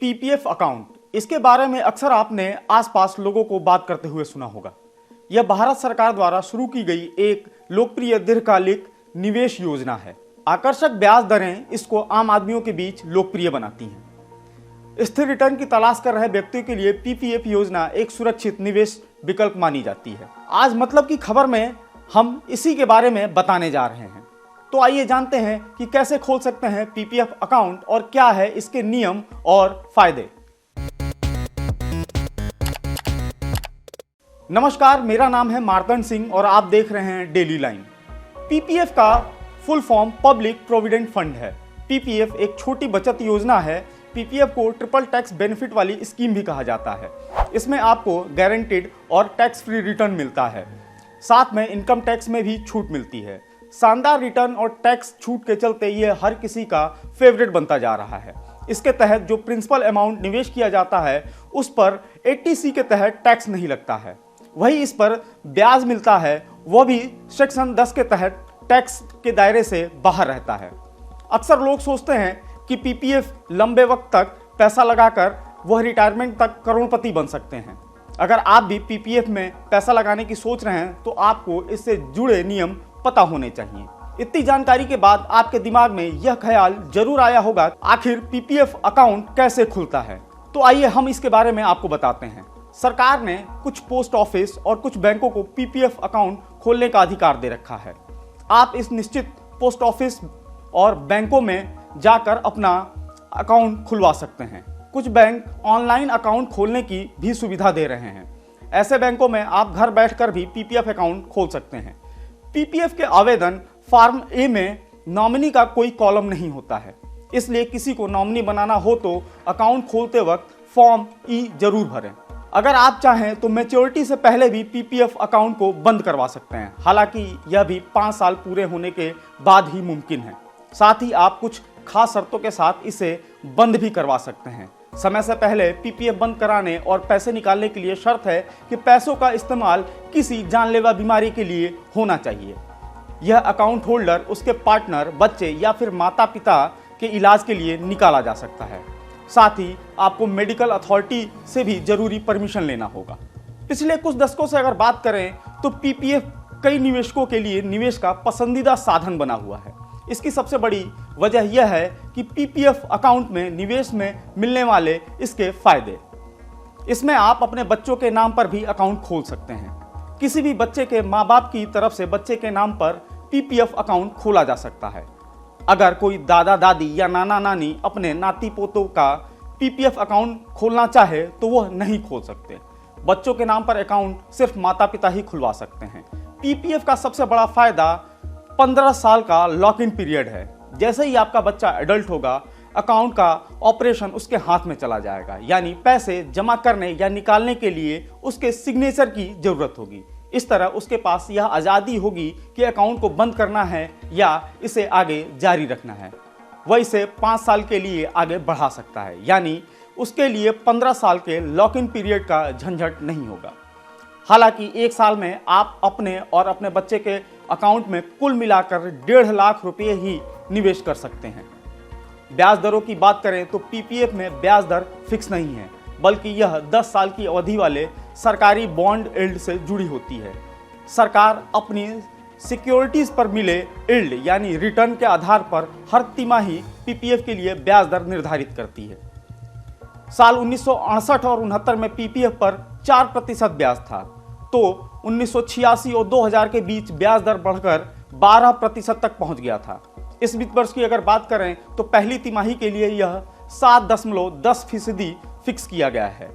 PPF account, इसके बारे में अक्सर आपने आसपास लोगों को बात करते हुए सुना होगा। यह भारत सरकार द्वारा शुरू की गई एक लोकप्रिय दीर्घकालिक निवेश योजना है। आकर्षक ब्याज दरें इसको आम आदमियों के बीच लोकप्रिय बनाती हैं। स्थिर रिटर्न की तलाश कर रहे व्यक्तियों के लिए पीपीएफ योजना एक सुरक्षित निवेश विकल्प मानी जाती है। आज मतलब की खबर में हम इसी के बारे में बताने जा रहे हैं। तो आइए जानते हैं कि कैसे खोल सकते हैं पीपीएफ अकाउंट और क्या है इसके नियम और फायदे। नमस्कार, मेरा नाम है मार्तंड सिंह और आप देख रहे हैं डेली लाइन। पीपीएफ का full form public provident fund है। पीपीएफ एक छोटी बचत योजना है। पीपीएफ को ट्रिपल टैक्स बेनिफिट वाली स्कीम भी कहा जाता है। इसमें आपको गारंटीड और टैक्स फ्री रिटर्न मिलता है। साथ में इनकम टैक्स में भी छूट मिलती है। शानदार रिटर्न और टैक्स छूट के चलते ये हर किसी का फेवरेट बनता जा रहा है। इसके तहत जो प्रिंसिपल अमाउंट निवेश किया जाता है उस पर 80C के तहत टैक्स नहीं लगता है। वही इस पर ब्याज मिलता है, वह भी सेक्शन 10 के तहत टैक्स के दायरे से बाहर रहता है। अक्सर लोग सोचते हैं कि पीपीएफ लंबे वक्त तक पैसा लगाकर वह रिटायरमेंट तक करोड़पति बन सकते हैं। अगर आप भी पीपीएफ में पैसा लगाने की सोच रहे हैं तो आपको इससे जुड़े नियम पता होने चाहिए। इतनी जानकारी के बाद आपके दिमाग में यह ख्याल जरूर आया होगा, आखिर पीपीएफ अकाउंट कैसे खुलता है। तो आइए हम इसके बारे में आपको बताते हैं। सरकार ने कुछ पोस्ट ऑफिस और कुछ बैंकों को पीपीएफ अकाउंट खोलने का अधिकार दे रखा है। आप इस निश्चित पोस्ट ऑफिस और बैंकों में जाकर अपना अकाउंट खुलवा सकते हैं। कुछ बैंक ऑनलाइन अकाउंट खोलने की भी सुविधा दे रहे हैं। ऐसे बैंकों में आप घर बैठकर भी पीपीएफ अकाउंट खोल सकते हैं। पीपीएफ के आवेदन फॉर्म ए में नॉमिनी का कोई कॉलम नहीं होता है, इसलिए किसी को नॉमिनी बनाना हो तो अकाउंट खोलते वक्त फॉर्म ई जरूर भरें। अगर आप चाहें तो मैच्योरिटी से पहले भी पीपीएफ अकाउंट को बंद करवा सकते हैं। हालांकि यह भी 5 साल पूरे होने के बाद ही मुमकिन है। साथ ही आप कुछ खास शर्तों के साथ इसे बंद भी करवा सकते हैं। समय से पहले पीपीएफ बंद कराने और पैसे निकालने के लिए शर्त है कि पैसों का इस्तेमाल किसी जानलेवा बीमारी के लिए होना चाहिए। यह अकाउंट होल्डर, उसके पार्टनर, बच्चे या फिर माता पिता के इलाज के लिए निकाला जा सकता है। साथ ही आपको मेडिकल अथॉरिटी से भी जरूरी परमिशन लेना होगा। पिछले कुछ दशकों से अगर बात करें तो पीपीएफ कई निवेशकों के लिए निवेश का पसंदीदा साधन बना हुआ है। इसकी सबसे बड़ी वजह यह है कि पीपीएफ अकाउंट में निवेश में मिलने वाले इसके फायदे। इसमें आप अपने बच्चों के नाम पर भी अकाउंट खोल सकते हैं। किसी भी बच्चे के माँ बाप की तरफ से बच्चे के नाम पर पीपीएफ अकाउंट खोला जा सकता है। अगर कोई दादा दादी या नाना नानी अपने नाती पोतों का पीपीएफ अकाउंट खोलना चाहे तो वह नहीं खोल सकते। बच्चों के नाम पर अकाउंट सिर्फ माता पिता ही खुलवा सकते हैं। पीपीएफ का सबसे बड़ा फायदा 15 साल का लॉक इन पीरियड है। जैसे ही आपका बच्चा एडल्ट होगा, अकाउंट का ऑपरेशन उसके हाथ में चला जाएगा, यानी पैसे जमा करने या निकालने के लिए उसके सिग्नेचर की जरूरत होगी। इस तरह उसके पास यह आज़ादी होगी कि अकाउंट को बंद करना है या इसे आगे जारी रखना है। वह इसे 5 साल के लिए आगे बढ़ा सकता है, यानी उसके लिए 15 साल के लॉक इन पीरियड का झंझट नहीं होगा। हालांकि 1 साल में आप अपने और अपने बच्चे के अकाउंट में कुल मिलाकर 1.5 लाख रुपये ही निवेश कर सकते हैं। ब्याज दरों की बात करें तो पीपीएफ में ब्याज दर फिक्स नहीं है, बल्कि यह 10 साल की अवधि वाले सरकारी बॉन्ड यील्ड से जुड़ी होती है। सरकार अपनी सिक्योरिटीज पर मिले यील्ड यानी रिटर्न के आधार पर हर तिमाही पीपीएफ के लिए ब्याज दर निर्धारित करती है। साल 1968 और 69 में पीपीएफ पर 4% ब्याज था, तो 1986 और 2000 के बीच ब्याज दर बढ़कर 12% तक पहुंच गया था। इस वित्त वर्ष की अगर बात करें तो पहली तिमाही के लिए यह 7.10% फिक्स किया गया है।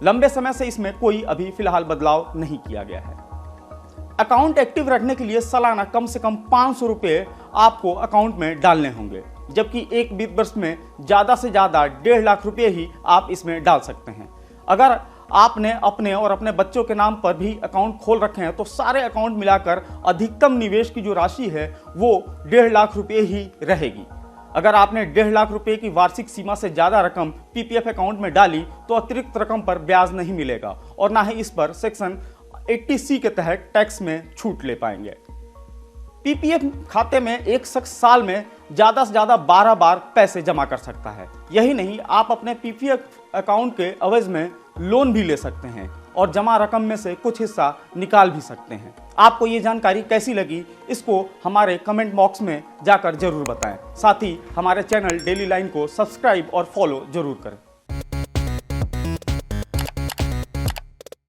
लंबे समय से इसमें कोई अभी फिलहाल बदलाव नहीं किया गया है। अकाउंट एक्टिव रखने के लिए सालाना कम से कम 500 रुपये आपको अकाउंट में डालने होंगे, जबकि एक वित्त वर्ष में ज़्यादा से ज़्यादा 1.5 लाख रुपये ही आप इसमें डाल सकते हैं। अगर आपने अपने और अपने बच्चों के नाम पर भी अकाउंट खोल रखे हैं तो सारे अकाउंट मिलाकर अधिकतम निवेश की जो राशि है वो 1.5 लाख रुपये ही रहेगी। अगर आपने 1.5 लाख रुपये की वार्षिक सीमा से ज़्यादा रकम पीपीएफ अकाउंट में डाली तो अतिरिक्त रकम पर ब्याज नहीं मिलेगा और ना ही इस पर सेक्शन 80C के तहत टैक्स में छूट ले पाएंगे। पीपीएफ खाते में एक शख्स साल में ज़्यादा से ज़्यादा 12 बार पैसे जमा कर सकता है। यही नहीं, आप अपने पीपीएफ अकाउंट के एवज में लोन भी ले सकते हैं और जमा रकम में से कुछ हिस्सा निकाल भी सकते हैं। आपको ये जानकारी कैसी लगी, इसको हमारे कमेंट बॉक्स में जाकर जरूर बताएं। साथ ही हमारे चैनल डेली लाइन को सब्सक्राइब और फॉलो जरूर करें।